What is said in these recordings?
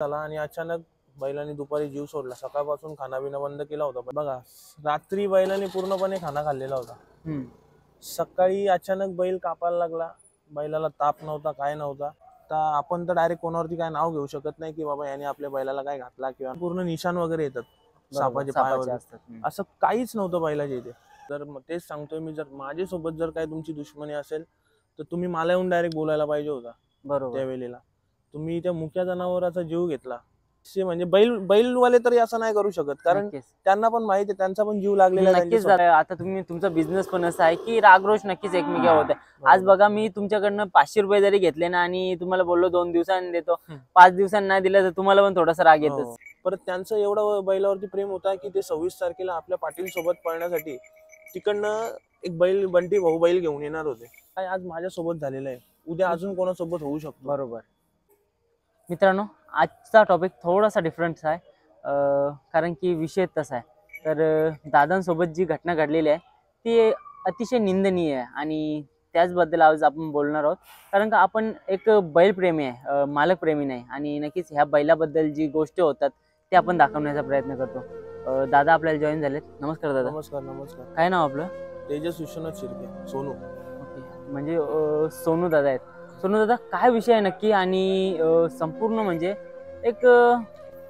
झाला आणि अचानक बैलांनी दुपारी जीव सोडला। सकाळपासून खानापिना बंद केला होता। बघा, रात्री बैलांनी पूर्णपणे खाना खाल्लेला होता। सकाळी अचानक बैल कापायला लागला। बैलाला ताप नव्हता, काय नव्हता। तर आपण तर डायरेक्ट कोणावरती काय नाव घेऊ शकत नाही की बाबा याने आपल्या बैलाला काय घातला किंवा पूर्ण निशाण वगैरे येतात सापाचे पायावर असतात, असं काहीच नव्हतं बैलाच्या इथे। तर तेच सांगतोय मी, जर माझ्यासोबत जर काय तुमची दुश्मनी असेल तर तुम्ही मला येऊन डायरेक्ट बोलायला पाहिजे होता। बरोबर, त्यावेळेला तुम्ही त्या मुक्या जनावराचा जीव घेतला। म्हणजे बैलवाले तरी असं नाही करू शकत, कारण त्यांना पण माहिती आहे त्यांचा पण जीव लागलेला आहे। नक्कीच आता तुम्ही तुमचा बिझनेस पण असा आहे की रागरोष नक्कीच एकमेकांवर होते। आज बघा, मी तुमच्याकडनं 500 रुपये जरी घेतले ना आणि तुम्हाला बोललो 2 दिवसांनी देतो, 5 दिवसांनी नाही दिलं तर तुम्हाला पण थोडासा राग येतच। परत त्यांचं एवढं बैलावरती प्रेम होता की ते 26 तारखेला आपल्या पाटील सोबत पळण्यासाठी तिकडनं एक बैल, बंटी भाऊ बैल घेऊन येणार होते। काय आज माझ्या सोबत झालेलं आहे, उद्या अजून कोणासोबत होऊ शकतो। बरोबर मित्रांनो, आजचा टॉपिक थोडासा डिफरंट आहे, कारण की विषय तसा आहे। तर दादांसोबत जी घटना घडलेली आहे ती अतिशय निंदनीय आहे आणि त्याचबद्दल आज आपण बोलणार आहोत। कारण का आपण एक बैलप्रेमी आहे, मालक प्रेमी नाही, आणि नक्कीच ह्या बैलाबद्दल जी गोष्टी होतात ते आपण दाखवण्याचा प्रयत्न करतो। दादा आपल्याला जॉईन झालेत। नमस्कार दादा। नमस्कार नमस्कार। काय नाव आपलं? तेजस विश्वनाथ शिर्के, सोनू। ओके, म्हणजे सोनू दादा आहेत। सोनू दादा, काय विषय आहे नक्की, आणि संपूर्ण म्हणजे एक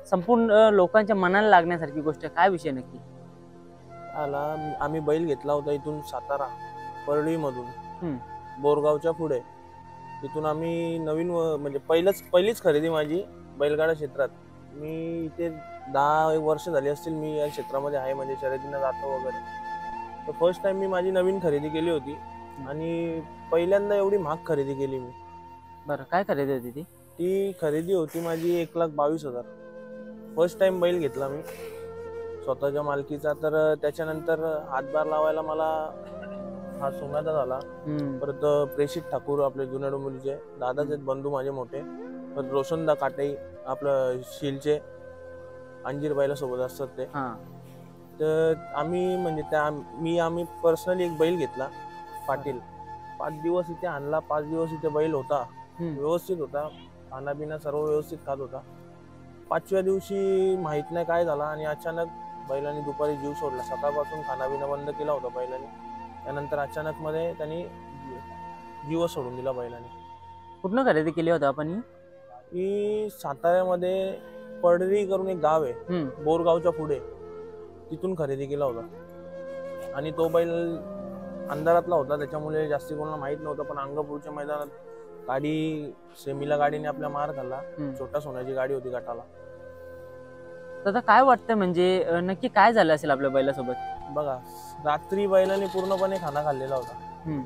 संपूर्ण लोकांच्या मनाला लागण्यासारखी गोष्ट आहे, काय विषय नक्की? आम्ही बैल घेतला होता इथून सातारा परळी मधून, बोरगावच्या पुढे। तिथून आम्ही नवीन म्हणजे पहिलीच खरेदी माझी बैलगाडा क्षेत्रात। मी इथे 10 वर्ष झाली असतील मी या क्षेत्रामध्ये आहे, म्हणजे शर्यतीला जातो वगैरे। तर फर्स्ट टाइम मी माझी नवीन खरेदी केली होती आणि पहिल्यांदा एवढी महाग खरेदी केली मी। बरं, काय खरेदी होती ती? ती खरेदी होती माझी 1,22,000। फर्स्ट टाइम बैल घेतला मी स्वतःच्या मालकीचा। तर त्याच्यानंतर हातभार लावायला मला हा सोनादा झाला, परत प्रेषित ठाकूर आपले जुन्या डोंबिवलीचे दादाच आहेत, बंधू माझे मोठे। परत रोशनदा काटे आपलं शिलचे, अंजीर बैला सोबत असतात ते। तर आम्ही म्हणजे आम्ही पर्सनली एक बैल घेतला पाटील। 5 दिवस इथे आणला, 5 दिवस इथे बैल होता, व्यवस्थित होता, खानापिना सर्व व्यवस्थित खात होता। 5व्या दिवशी माहित नाही काय झाला आणि अचानक बैलांनी दुपारी जीव सोडला। सकाळपासून खानापिना बंद केला होता बैलांनी, त्यानंतर अचानक मध्ये त्यांनी जीव सोडून दिला बैलांनी। कुठनं खरेदी केली होती आपण ही साताऱ्यामध्ये पडरी करून एक गाव आहे, बोरगावच्या पुढे, तिथून खरेदी केला होता। आणि तो बैल अंधारातला होता, त्याच्यामुळे जास्ती कोणाला माहित नव्हतं। पण अंगापूरच्या मैदानात गाडी सेमीला गाडीने आपल्या मार खाल्ला। छोटा सोन्याची गाडी होती गटाला। दादा, काय वाटतं म्हणजे नक्की काय झालं असेल आपल्या बैलासोबत? बघा, रात्री बैलांनी पूर्णपणे खाना खाल्लेला होता।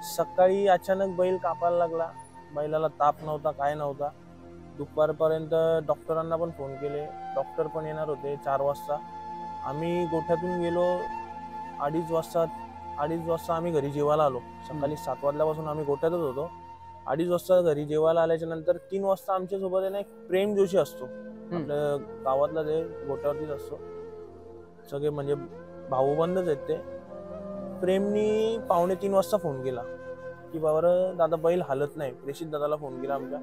सकाळी अचानक बैल कापायला लागला। बैलाला ताप नव्हता, काय नव्हता। दुपारपर्यंत डॉक्टरांना पण फोन केले, डॉक्टर पण येणार होते 4 वाजता। आम्ही गोठ्यातून गेलो 2:30 वाजता। 2:30 वाजता आम्ही घरी जेवायला आलो। सकाळी 7 वाजल्यापासून आम्ही गोठ्यातच होतो। 2:30 वाजता घरी जेवायला आल्याच्या नंतर 3 वाजता आमच्या सोबत आहे ना एक प्रेम जोशी असतो, आपल्या गावातला, ते गोठ्यावरतीच असतो। सगळे म्हणजे भाऊबंदच आहेत ते। प्रेमनी 2:45 वाजता फोन केला की बाबा दादा बैल हालत नाही। प्रेषित दादाला फोन केला आमच्या।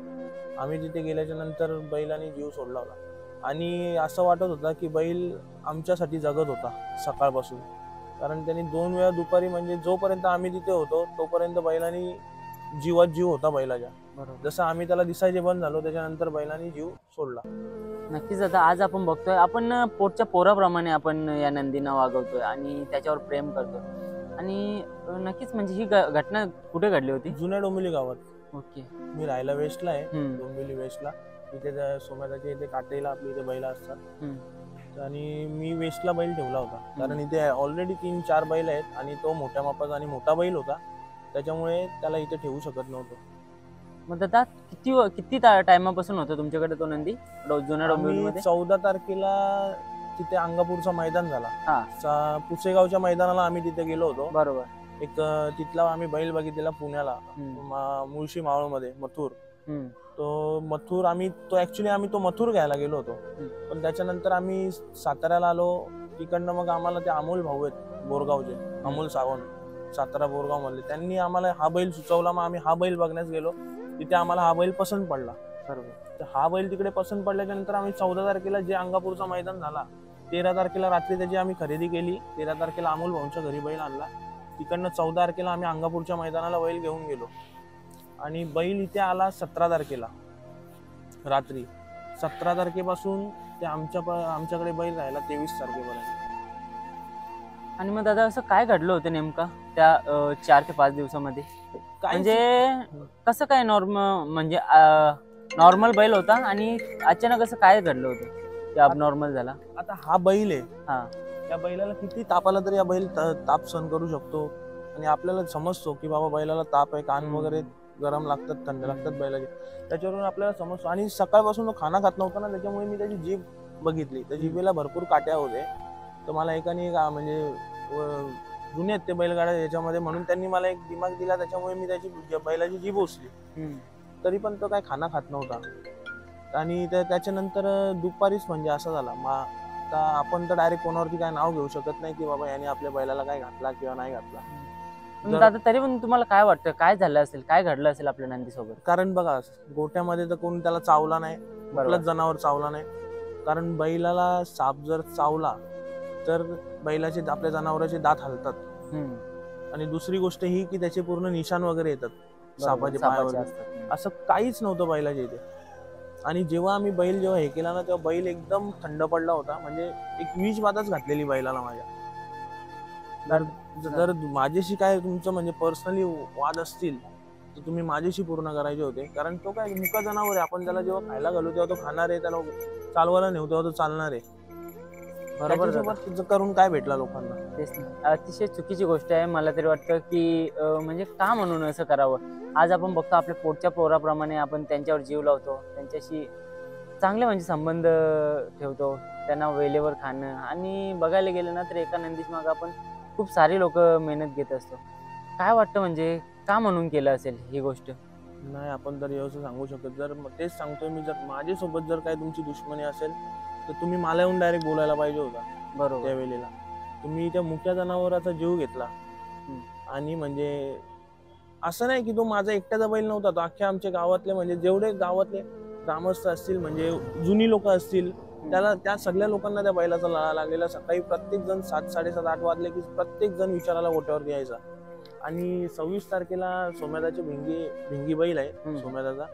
आम्ही तिथे गेल्याच्या नंतर बैलाने जीव सोडला होता आणि असं वाटत होता की बैल आमच्यासाठी जगत होता सकाळपासून। कारण त्यांनी 2 वेळा दुपारी, म्हणजे जोपर्यंत आम्ही तिथे होतो तोपर्यंत बैलांनी जीवात जीव होता बैलाच्या। जसं आम्ही त्याला दिसायचे बंद झालो त्याच्यानंतर बैलांनी जीव सोडला। नक्कीच आता आज आपण बघतोय, आपण पोटच्या पोराप्रमाणे आपण या नंदींना वागवतोय आणि त्याच्यावर प्रेम करतोय। आणि नक्कीच म्हणजे ही घटना कुठे घडली होती? जुन्या डोंबिवली गावात। ओके, मी राहायला वेस्टला आहे, डोंबिवली वेस्टला। इथे सोम्याच्या इथे काटेला आपली इथे बैल असतात आणि मी वेस्टला बैल ठेवला होता, कारण इथे ऑलरेडी 3-4 बैल आहेत आणि तो मोठ्या मापाचा आणि मोठा बैल होता, त्याच्यामुळे त्याला इथे ठेवू शकत नव्हतो। मग दादा, किती टाइमापासून होता तुमच्याकडे तो नंदी जुन्या डोंबिवलीमध्ये? 14 तारखेला तिथे अंगापूरचा मैदान झाला। पुसेगावच्या मैदानाला आम्ही तिथे गेलो होतो। बरोबर, एक तिथला आम्ही बैल बघितलेला पुण्याला, मुळशी मावळमध्ये मथुर। तो मथुर आम्ही तो मथुर घ्यायला गेलो होतो। पण त्याच्यानंतर आम्ही साताऱ्याला आलो। तिकडनं मग आम्हाला ते अमोल भाऊ आहेत बोरगावचे, अमोल सावंत, सातारा बोरगाव मधले, त्यांनी आम्हाला हा बैल सुचवला। मग आम्ही हा बैल बघण्यास गेलो, तिथे आम्हाला हा बैल पसंत पडला। बरोबर, तर हा बैल तिकडे पसंत पडल्याच्या नंतर आम्ही 14 तारखेला जे अंगापूरचा मैदान झाला, 13 तारखेला रात्री त्याची आम्ही खरेदी केली. 13 तारखेला अमोल भाऊंच्या घरी बैल आणला. तिकडनं 14 तारखेला आम्ही अंगापूरच्या मैदानाला बैल घेऊन गेलो आणि बैल इथे आला 17 तारखेला रात्री. 17 तारखेपासून ते आमच्याकडे बैल राहिला 23 तारखेपर्यंत. आणि मग दादा असं काय घडलं होतं नेमका त्या 4 ते 5 दिवसामध्ये? म्हणजे कसं काय म्हणजे नॉर्मल बैल होता आणि अचानक असं काय घडलं होतं ते अबनॉर्मल झाला? आता हा बैल आहे, हा, या बैलाला किती ताप आला तरी या बैल ताप सहन करू शकतो आणि आपल्याला समजतो की बाबा बैलाला ताप आहे, कान वगैरे गरम लागतात, थंड लागतात बैलाचे, त्याच्यावरून आपल्याला समजतो. आणि सकाळपासून तो खाना खात नव्हता ना, त्याच्यामुळे मी त्याची जीभ बघितली, त्या जिभेला भरपूर काट्या होते. तर मला एकाने म्हणजे जुने आहेत ते बैलगाड्या याच्यामध्ये, म्हणून त्यांनी मला एक दिमाग दिला, त्याच्यामुळे मी त्याची बैलाची जीभ उचली. तरी पण तो काय खाना खात नव्हता. आणि त्याच्यानंतर दुपारीच म्हणजे असं झाला, आता आपण तर डायरेक्ट कोणावरती काय नाव घेऊ शकत नाही की बाबा याने आपल्या बैलाला काय घातला किंवा नाही घातला. दादा तरी पण तुम्हाला काय वाटतं, काय झालं असेल, काय घडलं असेल आपल्या नंदी सोबत? कारण बघा, गोट्यामध्ये तर कोणी त्याला चावला नाही, कुठलंच जनावर चावला नाही. कारण बैलाला साप जर चावला तर बैलाचे आपल्या जनावरांचे दात हलतात. आणि दुसरी गोष्ट ही की त्याचे पूर्ण निशाण वगैरे येतात सापाचे पायावर. असं काहीच नव्हतं बैलाच्या इथे. आणि जेव्हा आम्ही बैल हे केला ना, तेव्हा बैल एकदम थंड पडला होता. म्हणजे एक विष बाधाच घातलेली बैलाला माझ्या. जर माझ्याशी काय तुमचं म्हणजे पर्सनली वाद असतील तर तुम्ही माझ्याशी पूर्ण करायचे होते. कारण तो काय मुका जनावर आहे, आपण त्याला जेव्हा खायला घालू तेव्हा तो खाणार आहे, त्याला चालवायला नेऊ तेव्हा तो चालणार आहे. बरोबर करून काय भेटला लोकांना? तेच ना, अतिशय चुकीची गोष्ट आहे. मला तरी वाटतं की म्हणजे का म्हणून असं करावं? आज आपण बघतो आपल्या पोटच्या पोराप्रमाणे आपण त्यांच्यावर जीव लावतो, त्यांच्याशी चांगले म्हणजे संबंध ठेवतो, त्यांना वेळेवर खाणं. आणि बघायला गेलं ना तर एका नंदीच मागं आपण खूप सारी लोक मेहनत घेत असतो. काय वाटतं म्हणजे का म्हणून केलं असेल ही गोष्ट? नाही, आपण तर असं सांगू शकत. जर तेच सांगतोय मी, जर माझ्यासोबत जर काय तुमची दुश्मनी असेल तर तुम्ही मला येऊन डायरेक्ट बोलायला पाहिजे होता. बरोबर, त्यावेळेला तुम्ही त्या मुक्या जनावराचा जीव घेतला. आणि म्हणजे असं नाही की तो माझा एकट्याचा बैल नव्हता, तो अख्ख्या आमच्या गावातले म्हणजे जेवढे गावातले ग्रामस्थ असतील, म्हणजे जुनी लोक असतील, त्या सगळ्या लोकांना त्या बैलाचा लळा लागलेला. सकाळी प्रत्येक जण 7, 7:30, 8 वाजले की प्रत्येक जण विचारायला गोट्यावरती यायचा. आणि 26 तारखेला सोम्यादाचे भिंगी बैल आहे सोम्यादाचा,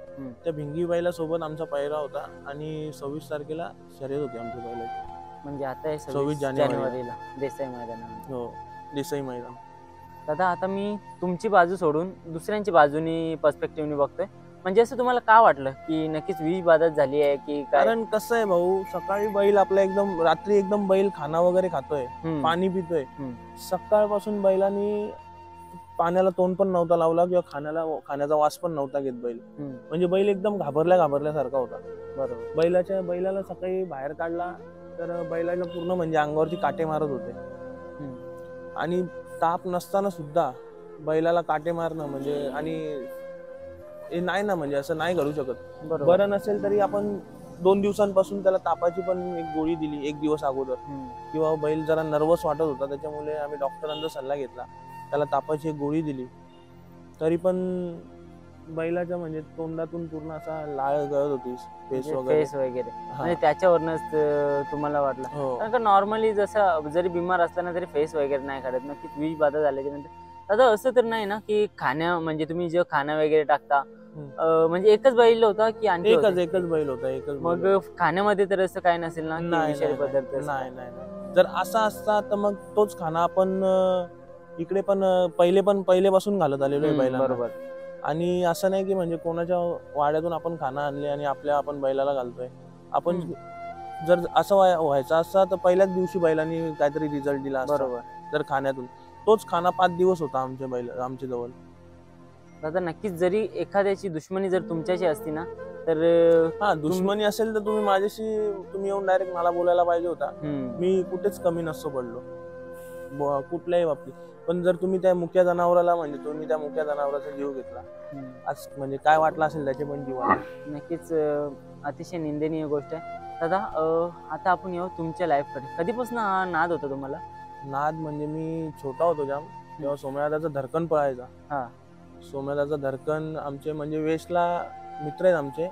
त्या भिंगी बैला सोबत आमचा पायरा होता. आणि 26 तारखेला शर्यत होती आमच्या बैलाची. म्हणजे आता 26 जानेवारीला देसाई मैदान. हो, देसाई मैदान. दादा आता मी तुमची बाजू सोडून दुसऱ्यांची बाजूनी पर्स्पेक्टिव्हनी बघतोय. म्हणजे असं तुम्हाला का वाटलं की नक्कीच विष बाधा झाली आहे की काय? कारण कसं आहे भाऊ, सकाळी बैल आपला एकदम, रात्री एकदम बैल खाना वगैरे खातोय, पाणी पितोय. सकाळपासून बैलांनी पाण्याला तोंड पण नव्हता लावला किंवा खाण्याचा वास पण नव्हता घेत बैल. म्हणजे बैल एकदम घाबरल्यासारखा होता. बरोबर. बैलाला सकाळी बाहेर काढला तर बैलाला पूर्ण म्हणजे अंगावरती काटे मारत होते. आणि ताप नसताना सुद्धा बैलाला काटे मारणं म्हणजे, आणि हे नाही ना, म्हणजे असं नाही घडू शकत. बरं नसेल तरी आपण 2 दिवसांपासून त्याला तापाची पण एक गोळी दिली 1 दिवस अगोदर. किंवा बैल जरा नर्वस वाटत होता, त्याच्यामुळे आम्ही डॉक्टरांचा सल्ला घेतला, त्याला तापाची एक गोळी दिली. तरी पण बैलाच्या म्हणजे तोंडातून पूर्ण असा लाळ गळत होती, फेस वगैरे. म्हणजे त्याच्यावरनच तुम्हाला वाटलं? कारण का नॉर्मली जसं जरी बिमार असताना तरी फेस वगैरे नाही काढत. नक्कीच विष बाधा झाल्याच्या नंतर आता असं तर नाही ना की म्हणजे तुम्ही जे खाणं वगैरे टाकता, म्हणजे एकच बैल होता की आणखी? एकच बैल होता. मग खाण्यामध्ये तर असं काय नसेल ना? नाही पदार्थ नाही. जर असा असता तर मग तोच खाना आपण इकडे पण पहिलेपासून घालत आलेलो आहे बैलांना. बरोबर. आणि असं नाही की म्हणजे कोणाच्या वाड्यातून आपण खाना आणले आणि आपण बैलाला घालतोय. आपण जर असं व्हायचं असता तर पहिल्याच दिवशी बैलांनी काहीतरी रिझल्ट दिला असता. बरोबर. जर खाण्यातून तोच खाना 5 दिवस होता आमच्या जवळ. दादा नक्कीच, जरी एखाद्याची दुश्मनी जर तुमच्याशी असती ना तर दुश्मनी असेल तर तुम्ही येऊन डायरेक्ट मला बोलायला पाहिजे होता. मी कुठेच कमी नसतो पडलो कुठल्याही बाबतीत. पण जर तुम्ही त्या मुक्या जनावराला म्हणजे तुम्ही त्या मुक्या जनावराचा जीव घेतला, आज म्हणजे काय वाटलं असेल त्याचे पण जीवाला. नक्कीच अतिशय निंदनीय गोष्ट आहे. दादा आता आपण येऊ तुमच्या लाईफकडे. कधीपासून हा नाद होता तुम्हाला? नाद म्हणजे मी छोटा होतो जाम, तेव्हा सोम्यादाचा धरकन पळायचा. सोम्यादाचा धरकन आमचे म्हणजे वेशला मित्र आहेत आमचे,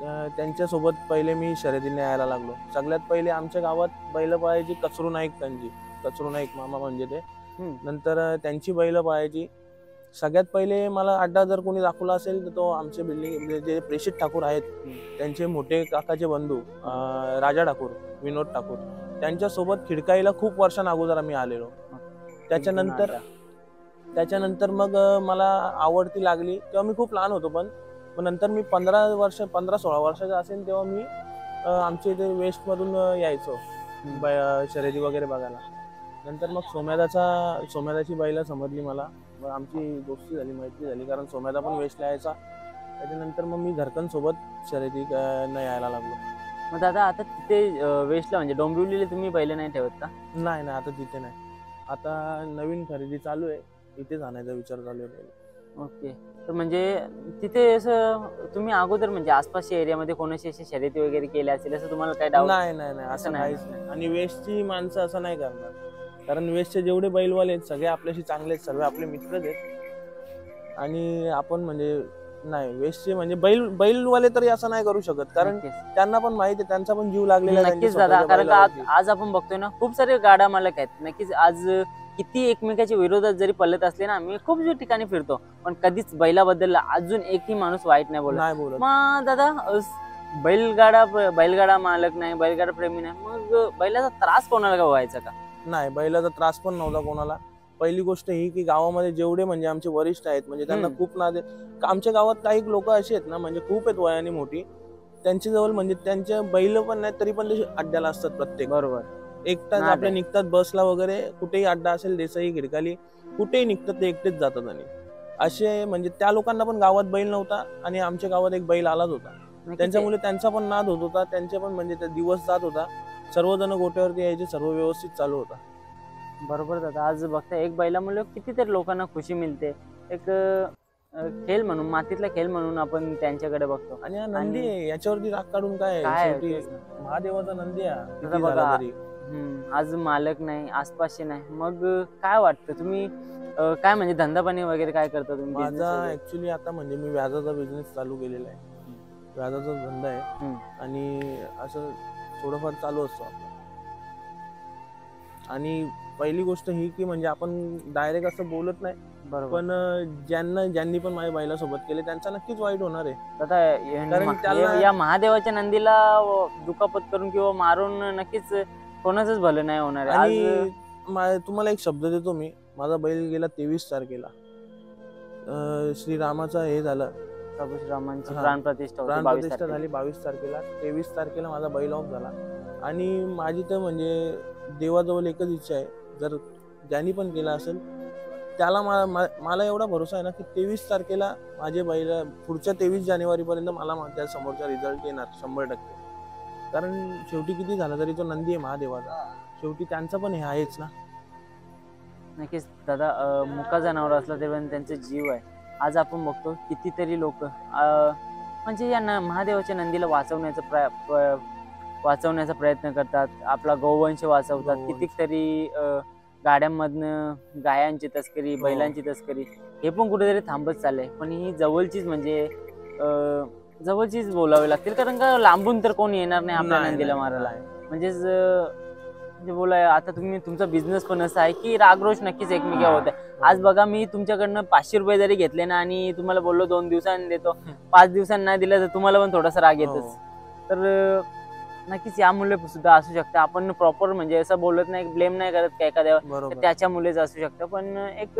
त्यांच्यासोबत पहिले मी शर्यतीने यायला लागलो. सगळ्यात पहिले आमच्या गावात बैल पळायची कचरू नाईक, त्यांची कचरू नाईक मामा म्हणजे ते. नंतर त्यांची बैल पळायची. सगळ्यात पहिले मला अड्डा जर कोणी दाखवला असेल तर तो आमचे बिल्डिंग जे प्रेषित ठाकूर आहेत त्यांचे मोठे काकाचे बंधू राजा ठाकूर, विनोद ठाकूर, त्यांच्यासोबत खिडकाईला खूप वर्षां अगोदर आम्ही आलेलो. त्याच्यानंतर मग मला आवडती लागली तेव्हा मी खूप लहान होतो. पण नंतर मी 15-16 वर्षाचा असेल तेव्हा मी आमच्या इथे वेस्ट मधून यायचो शर्यती वगैरे बघायला. नंतर मग सोम्यादाची बैला समजली मला, मग आमची दोस्ती झाली, मैत्री झाली, कारण सोम्यादा पण वेस्टला यायचा. त्याच्यानंतर मग मी धरकन सोबत शर्यती न यायला लागलो. मग दादा आता तिथे वेस्टला म्हणजे डोंबिवलीला तुम्ही बैल नाही ठेवत का? नाही, आता तिथे नाही. आता नवीन खरेदी चालू आहे, इथे जाण्याचा विचार चालू आहे. ओके. तर म्हणजे तिथे असं तुम्ही अगोदर म्हणजे आसपासच्या एरियामध्ये कोणाशी अशी शर्यती वगैरे केल्या असेल असं तुम्हाला काय डाऊट? नाही, असं काहीच नाही. आणि वेस्टची माणसं असं नाही करणार, कारण वेस्टचे जेवढे बैलवाले आहेत सगळे आपल्याशी चांगले आहेत, सर्व आपले मित्रच आहेत. आणि आपण म्हणजे नाही, वेस्टचे म्हणजे बैलवाले तरी असं नाही करू शकत, कारण त्यांना पण माहिती आहे, त्यांचा पण जीव लागलेला आहे. नक्कीच दादा, कारण आज आपण बघतोय ना खूप सारे गाडा मालक आहेत. नक्कीच आज किती एकमेकाच्या विरोधात जरी पळत असले ना, आम्ही खूप ठिकाणी फिरतो पण कधीच बैलाबद्दल अजून एकही माणूस वाईट नाही बोलत. मग दादा बैलगाडा मालक नाही, बैलगाडा प्रेमी नाही, मग बैलाचा त्रास कोणाला व्हायचा का? नाही, बैलाचा त्रास पण नव्हता कोणाला. पहिली गोष्ट ही की गावामध्ये जेवढे म्हणजे आमचे वरिष्ठ आहेत म्हणजे त्यांना खूप नाद आहे. आमच्या गावात काही लोक असे आहेत ना, म्हणजे खूप आहेत वयाने मोठी, त्यांच्या जवळ म्हणजे त्यांच्या बैल पण नाही तरी पण ते अड्ड्याला असतात प्रत्येक. बरोबर. एकटाच आपले निघतात बसला वगैरे, कुठेही अड्डा असेल, देसाई, खिडकाली, कुठेही निघतात ते एकटेच जातात. आणि असे म्हणजे त्या लोकांना पण गावात बैल नव्हता आणि आमच्या गावात एक बैल आलाच होता, त्यांच्यामुळे त्यांचा पण नाद होत होता, त्यांचे पण म्हणजे ते दिवस जात होता, सर्वजण गोट्यावरती यायचे, सर्व व्यवस्थित चालू होता. बरोबर दादा, आज बघता एक बैलामुळे कितीतरी लोकांना खुशी मिळते. एक खेळ म्हणून, मातीतला खेळ म्हणून आपण त्यांच्याकडे बघतो. आणि हा नंदी आहे, याच्यावरती राग काढून काय महादेवाचा नंदी आहे. आज मालक नाही, आसपासचे नाही, मग काय वाटतं तुम्ही काय म्हणजे धंदा पाणी वगैरे काय करता तुम्ही? माझा ऍक्च्युली आता म्हणजे मी व्याजाचा बिझनेस चालू केलेला आहे, व्याजाचा धंदा आहे आणि असं थोडंफार चालू असतो आपलं. आणि पहिली गोष्ट ही की म्हणजे आपण डायरेक्ट असं बोलत नाही, पण ज्यांनी पण माझ्या बैलासोबत केले त्यांचा नक्कीच वाईट होणार आहे. कारण त्याला या महादेवाच्या नंदीला दुखापत करून किंवा मारून नक्कीच कोणाचंच भलं नाही होणार आहे. आणि तुम्हाला एक शब्द देतो मी, माझा बैल गेला 23 तारखेला श्रीरामाचा हे झालं, प्रभू श्रीरामांची प्राणप्रतिष्ठा झाली 22 तारखेला. 23 तारखेला माझा बैल ऑफ झाला. आणि माझी तर म्हणजे देवाजवळ एकच इच्छा आहे, जर ज्यांनी पण केला असेल त्याला मला एवढा भरोसा आहे ना की 23 तारखेला माझे बैल पुढच्या 23 जानेवारीपर्यंत मला त्या समोरचा रिझल्ट येणार 100%. कारण शेवटी किती झालं तरी तो नंदी आहे महादेवाचा, शेवटी त्यांचा पण हे आहेच ना. नक्कीच दादा, मुका जनावर असला तेव्हा त्यांचा जीव आहे. आज आपण बघतो कितीतरी लोक म्हणजे या महादेवाच्या नंदीला वाचवण्याचा प्रयत्न करतात, आपला गौवंश वाचवतात. कितीतरी गाड्यांमधनं गायांची तस्करी, बैलांची तस्करी हे पण कुठेतरी थांबत चाललंय. पण ही जवळचीच म्हणजे जवळचीच बोलावी लागतील, कारण का लांबून तर कोण येणार नाही आपल्या नंदीला मारायला. म्हणजे बोलाय आता तुम्ही तुमचा बिझनेस पण असा आहे की रागरोष नक्कीच एकमेका होत आहे. आज बघा, मी तुमच्याकडनं 500 रुपये जरी घेतले ना आणि तुम्हाला बोललो 2 दिवसांनी देतो, 5 दिवसांनी नाही दिलं तर तुम्हाला पण थोडासा राग येतच. तर नक्कीच यामुळे सुद्धा असू शकतं. आपण प्रॉपर म्हणजे असं बोलत नाही, ब्लेम नाही करत का एखाद्यावर, त्याच्यामुळेच असू शकतं. पण एक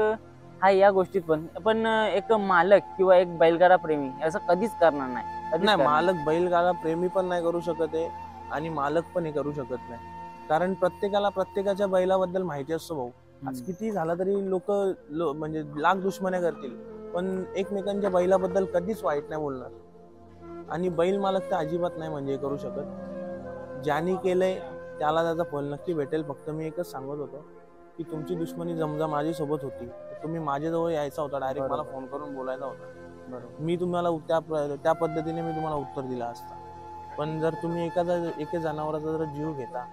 हा या गोष्टीत पण एक मालक किंवा एक बैलगाडा प्रेमी असं कधीच करणार नाही. मालक बैलगाडा प्रेमी पण नाही करू शकत आहे आणि मालक पण हे करू शकत नाही, कारण प्रत्येकाला प्रत्येकाच्या बैलाबद्दल माहिती असतो भाऊ. आज किती झाला तरी लोक म्हणजे लाख दुश्मन्या करतील, पण एकमेकांच्या बैलाबद्दल कधीच वाईट नाही बोलणार. आणि बैल मालक तर अजिबात नाही म्हणजे करू शकत. ज्यांनी केलंय त्याला त्याचा फल नक्की भेटेल. फक्त मी एकच सांगत होतो की तुमची दुश्मनी समजा माझ्यासोबत होती तर तुम्ही माझ्याजवळ यायचा होता, डायरेक्ट मला फोन करून बोलायचा होता. मी तुम्हाला त्या पद्धतीने मी तुम्हाला उत्तर दिला असता. पण जर तुम्ही एका जनावराचा जर जीव घेता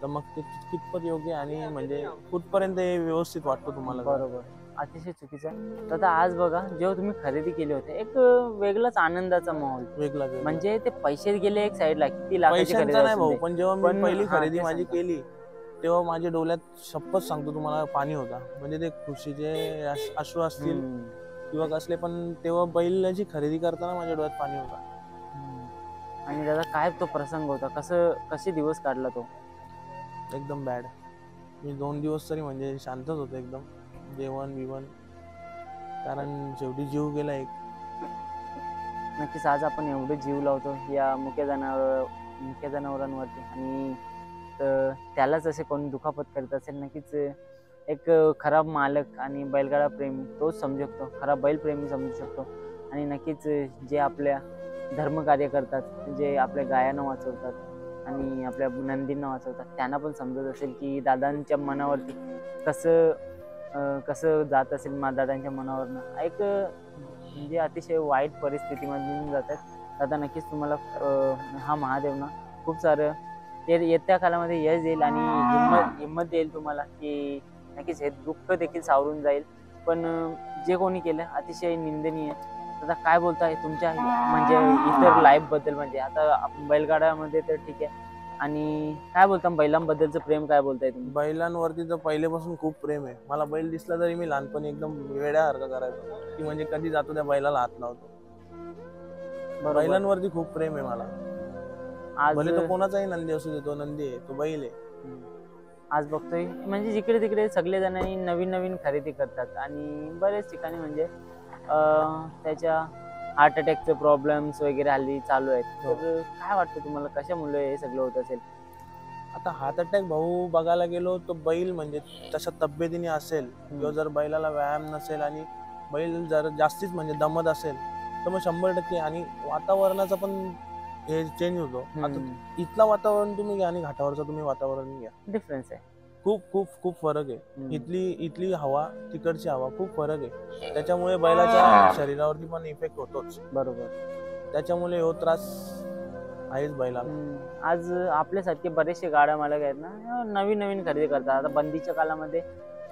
तर मग ते कितपत योग्य आणि म्हणजे कुठपर्यंत व्यवस्थित वाटतं तुम्हाला? बरोबर. अतिशय चुकीचं आहे. तर आता आज बघा, जेव्हा तुम्ही खरेदी केली होती, एक वेगळाच आनंदाचा माहोल. वेगळा म्हणजे ते पैसे गेले एक साईडला, किती लाखाची खरेदी पैशांचा नाही असून भाऊ, दे. पण जेव्हा मी पण पहिली हा, खरेदी ते माझी सांगतो. केली तेव्हा माझ्या डोळ्यात शपथ सांगतो तुम्हाला पाणी होता. म्हणजे ते खुशीचे अश्रू असतील हम्म. किंवा कसले, पण तेव्हा बैलाची खरेदी करताना माझ्या डोळ्यात पाणी होता. आणि दादा काय तो प्रसंग होता, कसे दिवस काढला तो? एकदम बॅड. मी 2 दिवस तरी म्हणजे शांतच होतो एकदम, जेवण बिवण, कारण शेवटी जीव गेला एक. नक्कीच आज आपण एवढे जीव लावतो या मुक्या जनावरांवरती, आणि त्यालाच असे कोणी दुखापत करत असेल, नक्कीच एक खराब मालक आणि बैलगाडा प्रेमी तोच समजू शकतो, खराब बैलप्रेमी समजू शकतो. आणि नक्कीच जे आपल्या धर्मकार्य करतात, जे आपल्या गायांना वाचवतात आणि आपल्या नंदींना वाचवतात, त्यांना पण समजत असेल की दादांच्या मनावरती कसं जात असेल दादांच्या मनावरनं. एक म्हणजे अतिशय वाईट परिस्थितीमधून जातात दादा. नक्कीच तुम्हाला हा महादेव ना खूप सारं येत्या काळामध्ये यश देईल आणि हिंमत देईल तुम्हाला, की नक्कीच हे दुःख देखील सावरून जाईल. पण जे कोणी केलं अतिशय निंदनीय. आता काय बोलताय तुमच्या म्हणजे इतर लाईफ बद्दल? म्हणजे आता आपण बैलगाड्यामध्ये तर ठीक आहे, आणि काय बोलता बैलांबद्दलचं प्रेम, काय बोलताय तुम्ही? बैलांवरती तर पहिलेपासून खूप प्रेम आहे. मला बैल दिसला तरी मी लहानपणी एकदम वेड्यासारखं करायचो, की म्हणजे कधी जातो त्या बैलाला हात लावतो. बरोबर. बैलांवरती खूप प्रेम आहे मला. आज भले तो कोणाचाही नंदी असू दे, तो नंदी आहे, तो बैल आहे. आज बघतोय म्हणजे जिकडे तिकडे सगळे जणांनी नवीन खरेदी करतात, आणि बरेच ठिकाणी म्हणजे त्याच्या हार्ट अटॅकचे प्रॉब्लेम्स वगैरे हल्ली चालू आहेत. तर काय वाटतं तुम्हाला, कशामुळे हे सगळं होत असेल? आता हार्ट अटॅक भाऊ बघायला गेलो तर बैल म्हणजे तशा तब्येतीने असेल किंवा जर बैलाला व्यायाम नसेल आणि बैल जर जास्तीच म्हणजे दमत असेल तर मग 100%. आणि वातावरणाचा पण हे चेंज होतो. आता इथलं वातावरण तुम्ही घ्या आणि घाटावरचं तुम्ही वातावरण घ्या, डिफरन्स आहे. खूप खूप खूप फरक आहे. इथली हवा, तिकडची हवा, खूप फरक आहे. त्याच्यामुळे बैलाच्या शरीरावरती पण इफेक्ट होतोच. बरोबर. त्याच्यामुळे हो त्रास आहेच बैलाला. आज आपल्यासारखे बरेचसे गाड्या मालक आहेत ना, नवीन खरेदी करतात. आता बंदीच्या काळामध्ये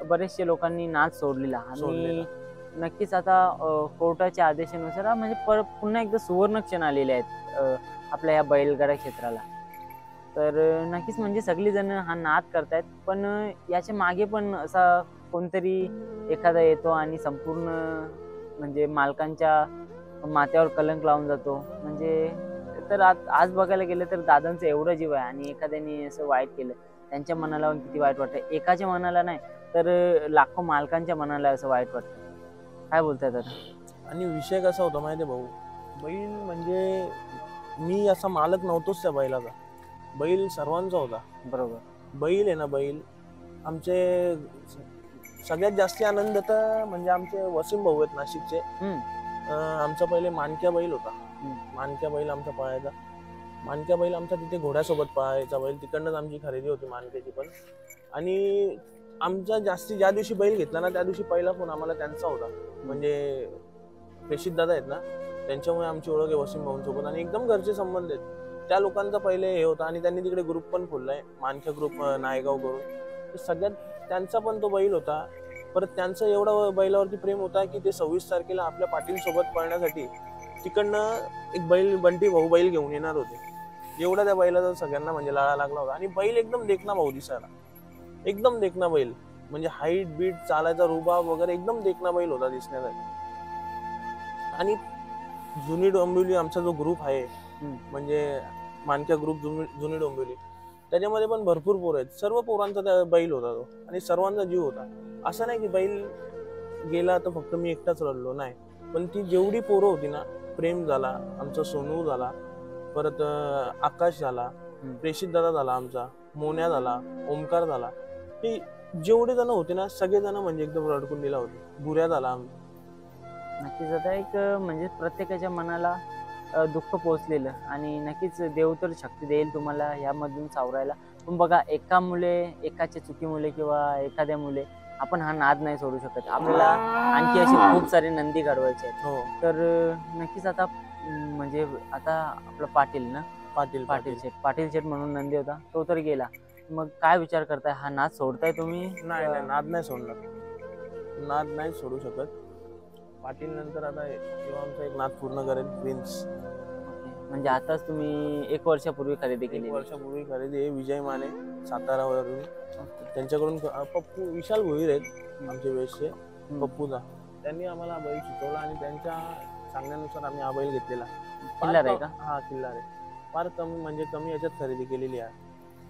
बरेचसे लोकांनी नाद सोडलेला, आणि नक्कीच आता कोर्टाच्या आदेशानुसार म्हणजे पुन्हा एकदा सुवर्ण क्षण आलेले आहेत आपल्या या बैलगाडा क्षेत्राला. तर नक्कीच म्हणजे सगळीजण हा नाद करतायत, पण याच्या मागे पण असा कोणतरी एखादा येतो आणि संपूर्ण म्हणजे मालकांच्या माथ्यावर कलंक लावून जातो. म्हणजे तर आज बघायला गेलं तर दादांचं एवढं जीव आहे, आणि एखाद्याने असं वाईट केलं, त्यांच्या मनाला किती वाईट वाटतं. एकाच्या मनाला नाही तर लाखो मालकांच्या मनाला असं वाईट वाटतं. काय बोलताय दादा? आणि विषय कसा होता माहितीये भाऊ, बैल म्हणजे मी असा मालक नव्हतोच त्या बैलाचा. बैल सर्वांचा होता. बरोबर. बैल आहे ना, बैल आमचे सगळ्यात जास्ती आनंद तर म्हणजे आमचे वसीम भाऊ आहेत नाशिकचे. आमचा पहिले मानक्या बैल होता. मानक्या बैल आमचा पळायचा. मानक्या बैल आमचा तिथे घोड्यासोबत पळायचा बैल. तिकडनंच आमची खरेदी होती मानक्याची पण. आणि आमचा जास्ती ज्या दिवशी बैल घेतला ना त्या दिवशी पहिला फोन आम्हाला त्यांचा होता. म्हणजे प्रेषित दादा आहेत ना, त्यांच्यामुळे आमची ओळख आहे वसीम भाऊंसोबत, आणि एकदम घरचे संबंध आहेत. त्या लोकांचा पहिले हे होता, आणि त्यांनी तिकडे ग्रुप पण खोललाय, मानक्या ग्रुप नायगाव करून. सगळ्यात त्यांचा पण तो बैल होता. परत त्यांचं एवढं बैलावरती प्रेम होता की ते 26 तारखेला आपल्या पाटील सोबत पळण्यासाठी तिकडनं एक बैल, बंटी भाऊ बैल घेऊन येणार होते. एवढा त्या बैलाचा सगळ्यांना म्हणजे लळा लागला होता. आणि बैल एकदम देखना भाऊ दिसायला, एकदम देखना बैल, म्हणजे हाईट बीट, चालायचा रुबाब वगैरे एकदम देखना बैल होता दिसण्यासाठी. आणि जुनी डोंबिवली आमचा जो ग्रुप आहे, म्हणजे मानक्या ग्रुप जुनी डोंबिवली, त्याच्यामध्ये पण भरपूर पोरं आहेत. सर्व पोरांचा त्या बैल होता तो, आणि सर्वांचा जीव होता. असं नाही की बैल गेला तर फक्त मी एकटाच रडलो, नाही. पण ती जेवढी पोरं होती ना, प्रेम झाला, आमचा सोनू झाला, परत आकाश झाला, प्रेषित दादा झाला, आमचा मोन्या झाला, ओमकार झाला, हे जेवढे जण होते ना सगळे जण म्हणजे एकदम रडकुंडीला होते. बुऱ्या झाला. नक्कीच आता एक म्हणजे प्रत्येकाच्या मनाला दुःख पोहोचलेलं, आणि नक्कीच देव तर शक्ती देईल तुम्हाला यामधून सावरायला. पण बघा, एकाच्या चुकीमुळे किंवा एखाद्या मुले आपण हा नाद नाही सोडू शकत. आपल्याला आणखी असे खूप सारे नंदी घडवायचे आहेत. तर नक्कीच आता म्हणजे आता आपला पाटील शेठ म्हणून नंदी होता, तो तर गेला. मग काय विचार करताय, हा नाद सोडताय तुम्ही? नाही, नाद नाही सोडणार. नाद नाही सोडू शकत. पाटील नंतर आता किंवा आमचा एक नाद पूर्ण करेल प्रिन्स. म्हणजे आताच तुम्ही 1 वर्षापूर्वी खरेदी 1 केली? वर्षापूर्वी खरेदी आहे. विजय माने सातारावरून, त्यांच्याकडून पप्पू विशाल भोईर आहेत आमचे वेशचे, पप्पूचा. त्यांनी आम्हाला बैल सुचवला आणि त्यांच्या सांगण्यानुसार आम्ही हा बैल घेतलेला. किल्लार आहे का? हा किल्लार आहे. फार कमी म्हणजे कमी याच्यात खरेदी केलेली आहे.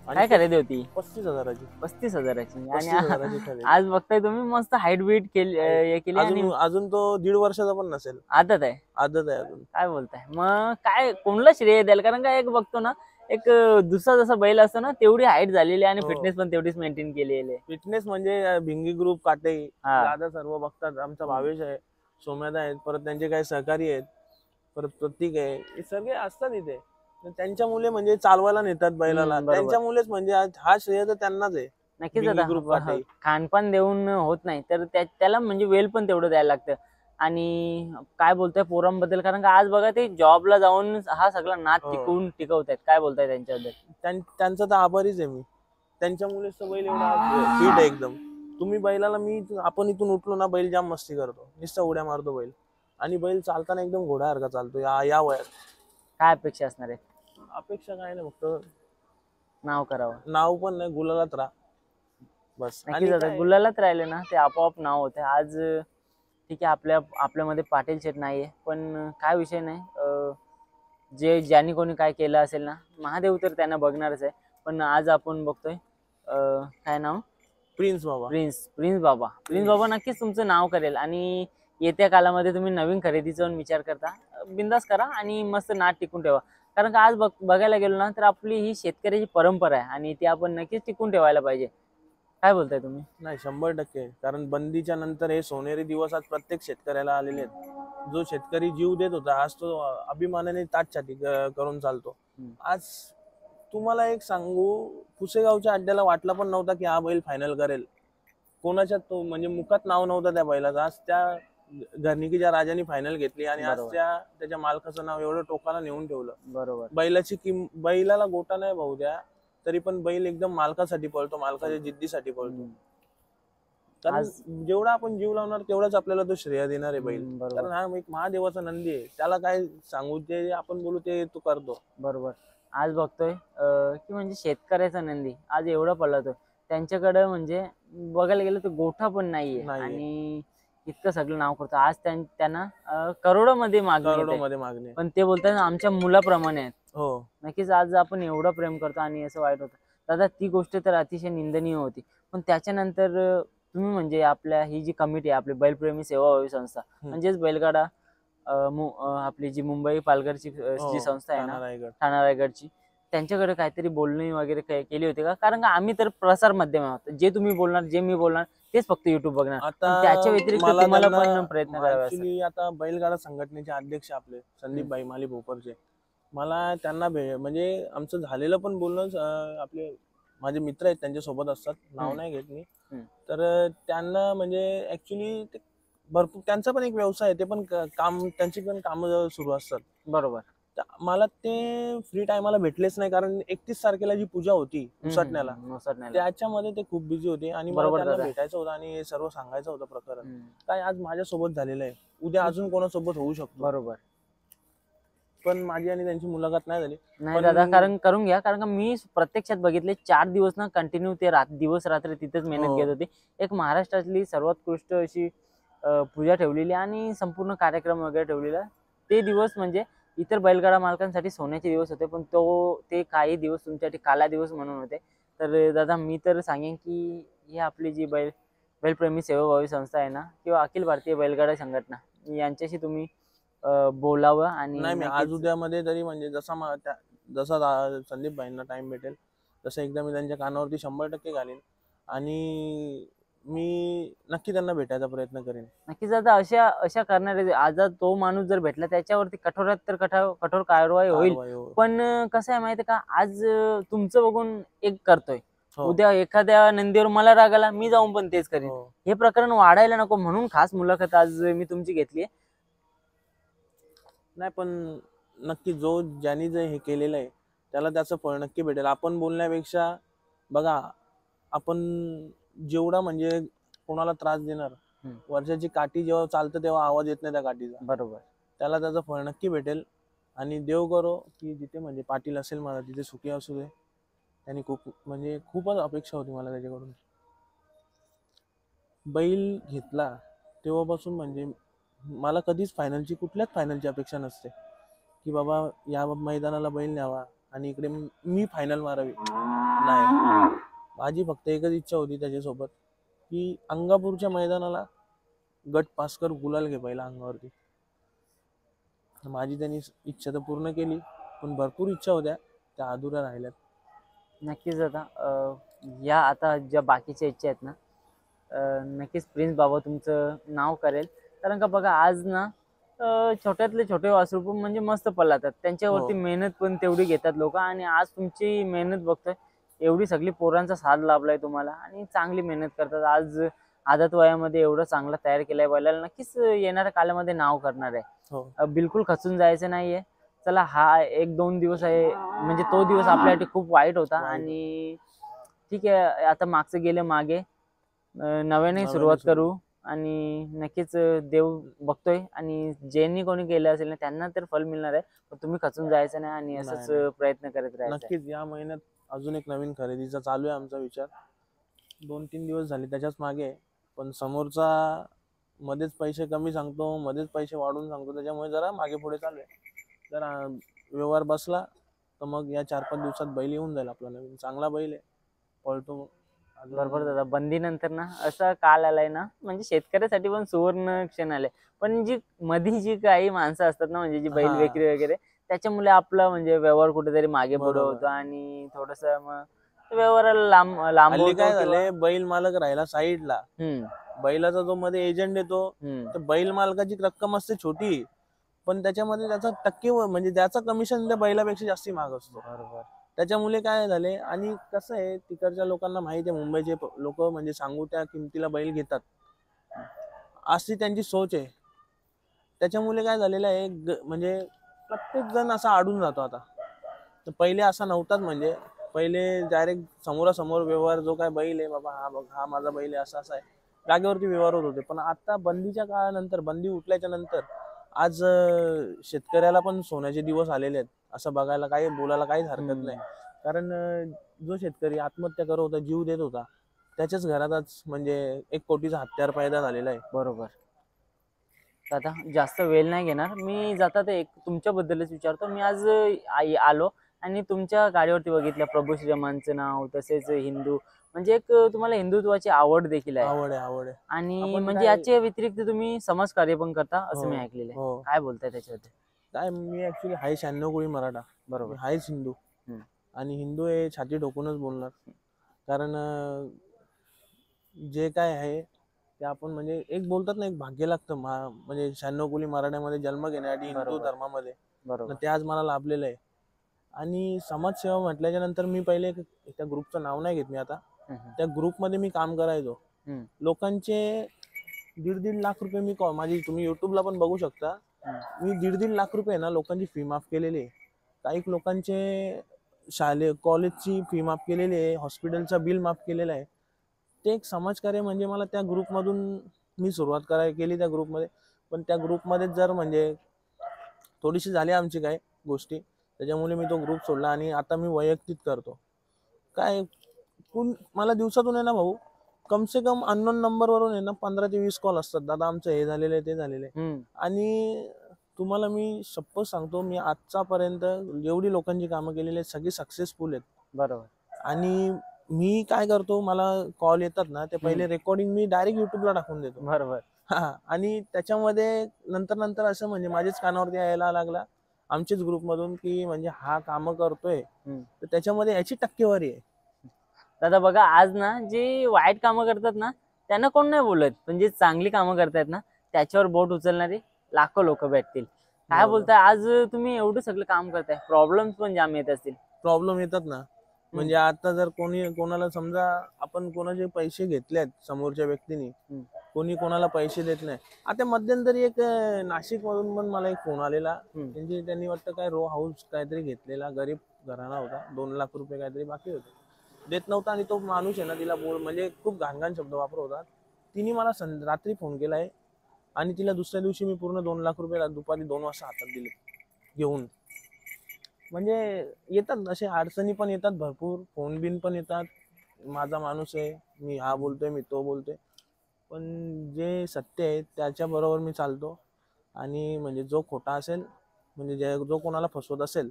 काय खरेदी होती? 35,000ची. 35,000ची. आणि 35,000ची खरेदी. आज बघताय तुम्ही मस्त हाईट बीट केली आणि अजून तो 1.5 वर्षाचा पण नसेल. आदत आहे अजून. काय बोलताय? मग काय कोणला श्रेय द्याल? कारण काय एक बघतो ना, एक दुसरा जसा बैल असतो ना तेवढी हाईट झालेली आणि फिटनेस पण तेवढीच मेंटेन केलेली आहे. फिटनेस म्हणजे भिंगी ग्रुप, काटे दादा सर्व बघतात. आमचा भावेश आहे, सोम्यादा आहेत, परत त्यांचे काही सहकारी आहेत, परत प्रतीक आहे, हे सगळे असतात इथे. त्यांच्या मुले म्हणजे चालवायला नेतात बैलाला, त्यांच्या मुलेच म्हणजे हा श्रेय तर त्यांनाच आहे. नक्कीच आता खानपान देऊन होत नाही तर त्याला म्हणजे वेळ पण तेवढं द्यायला लागतं. आणि काय बोलताय पोरांबद्दल? कारण का आज बघा ते जॉबला जाऊन हा सगळा नाद टिकवतायत. काय बोलताय त्यांच्याबद्दल? त्यांचा तर आभारीच आहे मी. त्यांच्यामुळेच तर बैल एवढा फिट आहे एकदम. तुम्ही बैलाला आपण इथून उठलो ना, बैल जाम मस्ती करतो, नुसता उड्या मारतो बैल. आणि बैल चालताना एकदम घोड्यासारखा चालतो या वयात. काय अपेक्षा असणार आहे? अपेक्षा काय नाही, फक्त नाव करावं. नाव पण नाही, गुलालात राहा बस. गुलालात राहिले ना ते आपोआप नाव होते. आज ठीक आहे आपल्यामध्ये पाटील शेट नाहीये, पण काय विषय नाही. ज्यांनी कोणी काय केलं असेल ना, महादेव तर त्यांना बघणारच आहे. पण आज आपण बघतोय काय नाव? प्रिन्स बाबा. प्रिन्स बाबा नक्कीच तुमचं नाव करेल. आणि येत्या कालामध्ये तुम्ही नवीन खरेदीचा विचार करता, बिंदास करा आणि मस्त नाद टिकून ठेवा. कारण का आज बघायला गेलो ना तर आपली ही शेतकऱ्याची परंपरा आहे आणि ती आपण नक्कीच टिकून ठेवायला पाहिजे. काय बोलताय तुम्ही? नाही, 100%. कारण बंदीच्या नंतर हे सोनेरी दिवस आज प्रत्येक शेतकऱ्याला आलेले आहेत. जो शेतकरी जीव देत होता आज तो अभिमानाने ताटछाटी करून चालतो. आज तुम्हाला एक सांगू, पुसेगावच्या अड्ड्याला वाटला पण नव्हता की हा बैल फायनल करेल. कोणाच्या तो म्हणजे मुखात नाव नव्हतं त्या बैलाचं. आज त्या घरनिकीच्या राजाने फायनल घेतली आणि आज त्याच्या मालकाचं नाव एवढं टोकाला नेऊन ठेवलं. बरोबर. बैलाला गोटा नाही भाऊ द्या, तरी पण बैल एकदम मालकासाठी पळतो, मालकाच्या जिद्दीसाठी पळतो. कारण जेवढा आपण जीव लावणार तेवढाच आपल्याला तो श्रेय देणार आहे बैल. कारण हा एक महादेवाचा नंदी आहे, त्याला काय सांगू, ते आपण बोलू ते तो करतो. बरोबर. आज बघतोय की म्हणजे शेतकऱ्याचा नंदी आज एवढा पळतो, त्यांच्याकडे म्हणजे बघायला गेलं तर गोठा पण नाहीये आणि इतकं सगळं नाव करतो. आज त्यांना करोडोमध्ये मागणी, पण ते बोलतात आमच्या मुलाप्रमाणे आहेत. हो, नक्कीच आज आपण एवढं प्रेम करतो आणि असं वाईट होतं. दादा ती गोष्ट तर अतिशय निंदनीय होती. पण त्याच्यानंतर तुम्ही म्हणजे आपल्या ही जी कमिटी आहे, आपली बैलप्रेमी सेवाभावी संस्था, म्हणजेच बैलगाडा आपली जी मुंबई पालघरची जी संस्था आहे ना, ठाणा रायगडची, त्यांच्याकडे काहीतरी बोलणी वगैरे केली होती का? कारण का आम्ही तर प्रसार माध्यम आहोत, जे तुम्ही बोलणार, जे मी बोलणार तेच फक्त युट्यूब बघणार. त्याच्या व्यतिरिक्त तुम्हाला पण प्रयत्न करावे. आता बैलगाडा संघटनेचे अध्यक्ष आपले संदीप भाई माली भोपरचे, मला त्यांना म्हणजे आमचं झालेलं पण बोलणं, आपले माझे मित्र आहेत त्यांच्यासोबत असतात, नाव नाही घेत मी, तर त्यांना म्हणजे ऍक्च्युली भरपूर त्यांचा पण एक व्यवसाय आहे, ते पण त्यांची पण कामं सुरू असतात. बरोबर. मला ते फ्री टायमाला भेटलेच नाही, कारण 31 तारखेला जी पूजा होती मुसटण्याला, त्याच्यामध्ये ते खूप बिझी होते आणि मला त्यांना भेटायचं होतं आणि सर्व सांगायचं होतं प्रकरण. काय आज माझ्यासोबत झालेलं आहे, उद्या अजून कोणासोबत होऊ शकतो. बरोबर. पण माझी आणि त्यांची मुलाखत नाही झाली. नाही दादा, कारण करून घ्या. कारण का मी प्रत्यक्षात बघितले 4 दिवस ना कंटिन्यू ते दिवस रात्र तिथेच मेहनत घेत होते. एक महाराष्ट्रातली सर्वोत्कृष्ट अशी पूजा ठेवलेली आणि संपूर्ण कार्यक्रम वगैरे ठेवलेला. ते दिवस म्हणजे इतर बैलगाडा मालकांसाठी सोन्याचे दिवस होते, पण ते काही दिवस तुमच्यासाठी काला दिवस म्हणून होते. तर दादा मी तर सांगेन की ही आपली जी बैलप्रेमी सेवाभावी संस्था आहे ना, किंवा अखिल भारतीय बैलगाडा संघटना, यांच्याशी तुम्ही बोलावं. आणि नाही, मी आज उद्यामध्ये तरी म्हणजे जसा संदीप भाईंना टाइम भेटेल तसं एकदा मी त्यांच्या कानावरती 100% घालीन आणि मी नक्की त्यांना भेटायचा प्रयत्न करेन. नक्कीच दादा, अशा करणारे आज तो माणूस जर भेटला त्याच्यावरती कठोरात तर कठोर कारवाई होईल. पण कसं आहे माहिती का, आज तुमचं बघून एक करतोय, उद्या एखाद्या नंदीवर मला राग आला, मी जाऊन पण तेच करेन. हे प्रकरण वाढायला नको म्हणून खास मुलाखत आज मी तुमची घेतली. नाही, पण नक्की ज्यांनी जे हे केलेलं आहे त्याला त्याचं फळ नक्की भेटेल. आपण बोलण्यापेक्षा बघा, आपण जेवढा म्हणजे कोणाला त्रास देणार वर्षाची काठी जेव्हा चालतं तेव्हा आवाज येत नाही त्या काठीचा. बरोबर. त्याला त्याचं फळ नक्की भेटेल. आणि देव करो की जिथे म्हणजे पाटील असेल मला तिथे सुखी असू दे. त्यांनी खूपच अपेक्षा होती मला त्याच्याकडून. बैल घेतला तेव्हापासून म्हणजे मला कधीच कुठल्याच फायनलची अपेक्षा नसते की बाबा या मैदानाला बैल न्यावा आणि इकडे मी फायनल मारावी. नाही, माझी फक्त एकच इच्छा होती त्याच्यासोबत की अंगापूरच्या मैदानाला गट पास कर, गुलाल घे पहिला अंगावरती. माझी त्यांनी इच्छा तर पूर्ण केली, पण भरपूर इच्छा होत्या त्या अधुऱ्या राहिल्यात. नक्कीच दादा, या आता ज्या बाकीच्या इच्छा आहेत ना, नक्कीच प्रिन्स बाबा तुमचं नाव करेल. कारण का बघा आज ना छोट्यातले छोटे वासरू पण म्हणजे मस्त पळतात, त्यांच्यावरती मेहनत पण तेवढी घेतात लोक. आणि आज तुमची मेहनत बघतोय, एवढी सगळी पोरांचा साथ लाभलाय तुम्हाला आणि चांगली मेहनत करतात. आज आदत वयामध्ये एवढं चांगलं तयार केलंय बैलाला, नक्कीच येणाऱ्या काळामध्ये नाव करणार आहे. बिलकुल खचून जायचं नाहीये. चला, हा 1-2 दिवस आहे म्हणजे तो दिवस आपल्यासाठी खूप वाईट होता. आणि ठीक आहे, आता मागचं गेलं मागे, नव्याने सुरुवात करू. आणि नक्कीच देव बघतोय आणि ज्यांनी कोणी केलं असेल ना त्यांना तर फल मिळणार आहे. पण तुम्ही खचून जायचं नाही आणि असंच प्रयत्न करत राहायचं. नक्कीच या महिन्यात अजून एक नवीन खरेदीचा चालू आहे आमचा विचार. 2-3 दिवस झाले त्याच्याच मागे, पण समोरचा मध्येच पैसे कमी सांगतो, मध्येच पैसे वाढवून सांगतो, त्याच्यामुळे जरा मागे पुढे चालू आहे. जर व्यवहार बसला तर मग या 4-5 दिवसात बैल येऊन जाईल आपला नवीन चांगला बैल आहे, पळतो. बरोबर दादा, बंदी नंतर ना असा काल आलाय ना, म्हणजे शेतकऱ्यासाठी पण सुवर्ण क्षण आले. पण जी मधी जी काही माणसं असतात ना, म्हणजे जी बैल विक्री वगैरे, त्याच्यामुळे आपला म्हणजे व्यवहार कुठेतरी मागे पुढे होतो आणि थोडस मग व्यवहाराला लांब काय झाले, बैल मालक राहिला साईडला. बैलाचा जो मध्ये एजंट येतो, तर बैल मालकाची रक्कम असते छोटी, पण त्याच्यामध्ये त्याचा टक्के म्हणजे त्याचा कमिशन त्या बैलापेक्षा जास्त महाग असतो. बरोबर. त्याच्यामुळे काय झाले, आणि कसं आहे तिकडच्या लोकांना माहिती आहे, मुंबईचे लोक म्हणजे सांगू त्या किमतीला बैल घेतात अशी त्यांची सोच आहे. त्याच्यामुळे काय झालेलं आहे, म्हणजे प्रत्येक जण असा आडून जातो आता. तर पहिले असा नव्हताच. म्हणजे पहिले डायरेक्ट समोरासमोर व्यवहार, जो काय बैल आहे बाबा हा बघ हा माझा बैल आहे, असा आहे, जागेवरती व्यवहार होत होते. पण आता बंदीच्या काळानंतर, बंदी उठल्याच्या नंतर आज शेतकऱ्याला पण सोन्याचे दिवस आलेले आहेत असं बघायला, काही बोलायला काहीच हरकत नाही. कारण जो शेतकरी आत्महत्या करत होता, जीव देत होता, त्याच्याच घरातच म्हणजे 1 कोटीचा हत्यार पैदा झालेला आहे. बरोबर दादा, जास्त वेळ नाही घेणार मी. जाता ते एक तुमच्याबद्दलच विचारतो. मी आज आलो आणि तुमच्या गाडीवरती बघितलं प्रभू श्रीरामांचं नाव, तसेच हिंदू, म्हणजे एक तुम्हाला हिंदुत्वाची आवड देखील आहे. आवड आहे. आणि म्हणजे याच्या व्यतिरिक्त तुम्ही समाजकार्य पण करता असं मी ऐकलेलं आहे. काय बोलताय त्याच्याबद्दल? काय, मी ऍक्च्युली हाय 96 कोळी मराठा. बरोबर. हायच हिंदू. आणि हिंदू हे छाती ठोकूनच बोलणार. कारण जे काय आहे ते आपण म्हणजे एक बोलतात ना, एक भाग्य लागतं. म्हणजे 96 कोळी मराठ्यामध्ये जन्म घेण्यासाठी हिंदू धर्मामध्ये. ते आज मला लाभलेलं आहे. आणि समाजसेवा म्हटल्याच्या नंतर मी पहिले त्या ग्रुपचं नाव नाही घेत मी आता, त्या ग्रुपमध्ये मी काम करायचो. लोकांचे 1.5 लाख रुपये मी माझी, तुम्ही युट्यूबला पण बघू शकता, मी 1.5 लाख रुपये ना लोकांची फी माफ केलेली आहे. काही लोकांचे शालेय कॉलेजची फी माफ केलेली आहे, हॉस्पिटलचा बिल माफ केलेलं आहे. ते एक समाजकार्य म्हणजे मला त्या ग्रुपमधून मी सुरुवात केली त्या ग्रुपमध्ये. पण त्या ग्रुपमध्ये जर म्हणजे थोडीशी झाली आमची काय गोष्टी, त्याच्यामुळे मी तो ग्रुप सोडला आणि आता मी वैयक्तिक करतो. काय मला दिवसातून आहे ना भाऊ, कमसे कम अननोन नंबरवरून आहे ना 15 ते 20 कॉल असतात, दादा आमचं हे झालेलं आहे, ते झालेलं आहे. आणि तुम्हाला मी शपथ सांगतो, मी आजच्यापर्यंत जेवढी लोकांची कामं केलेली आहेत सगळी सक्सेसफुल आहेत. बरोबर. आणि मी काय करतो, मला कॉल येतात ना, ते पहिले रेकॉर्डिंग मी डायरेक्ट युट्यूबला टाकून देतो. बरोबर. आणि त्याच्यामध्ये नंतर असं म्हणजे माझ्याच कानावरती यायला लागला आमच्याच ग्रुपमधून की म्हणजे हा काम करतोय, तर त्याच्यामध्ये याची टक्केवारी आहे. दादा बघा, आज ना जे वाईट कामं करतात ना त्यांना कोण नाही बोलत, पण जे चांगली कामं करतायत ना त्याच्यावर बोट उचलणारे लाखो लोक भेटतील. काय बोलताय, आज तुम्ही एवढं सगळं काम करताय, प्रॉब्लेम्स पण जाम येत असतील. प्रॉब्लेम येतात ना. म्हणजे आता जर कोणाला समजा आपण कोणाचे पैसे घेतलेत समोरच्या व्यक्तीने, कोणी कोणाला पैसे देत नाही. आता मध्यंतरी एक नाशिक मधून पण मला एक फोन आलेला, त्यांनी वाटतं काय रो हाऊस काहीतरी घेतलेला, गरीब घराणा होता, 2 लाख रुपये काहीतरी बाकी होते, देत नव्हता. आणि तो माणूस आहे ना तिला म्हणजे खूप घाणघाण शब्द वापरत होता. तिने मला रात्री फोन केलाय आणि तिला दुसऱ्या दिवशी मी पूर्ण 2 लाख रुपये दुपारी 2 वाजता हातात दिले घेऊन. म्हणजे येतात असे अडचणी पण येतात भरपूर, फोन बिन पण येतात, माझा माणूस आहे, मी हा बोलतोय, मी तो बोलतोय, पण जे सत्य आहे त्याच्या बरोबर मी चालतो. आणि म्हणजे जो खोटा असेल, म्हणजे जो कोणाला फसवत असेल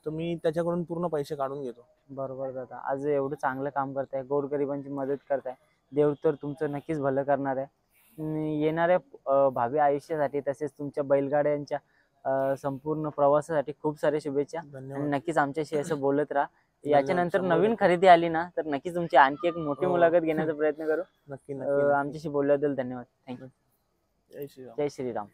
तर मी त्याच्याकडून पूर्ण पैसे काढून घेतो. बरोबर दादा, आज एवढं चांगलं काम करताय, गोरगरिबांची मदत करताय, देव तर तुमचं नक्कीच भलं करणार आहे. येणाऱ्या भावी आयुष्यासाठी तसेच तुमच्या बैलगाड्यांच्या संपूर्ण प्रवासासाठी खूप सारे शुभेच्छा. आणि धन्यवाद. नक्कीच आमच्याशी असं बोलत राहा. याच्यानंतर 100% नवीन खरेदी आली ना तर नक्कीच तुमची आणखी एक मोठी हो. मुलाखत घेण्याचा प्रयत्न करू. नक्की नक्की नक्की. आमच्याशी बोलल्याबद्दल धन्यवाद. थँक्यू. जय श्रीराम. जय श्रीराम.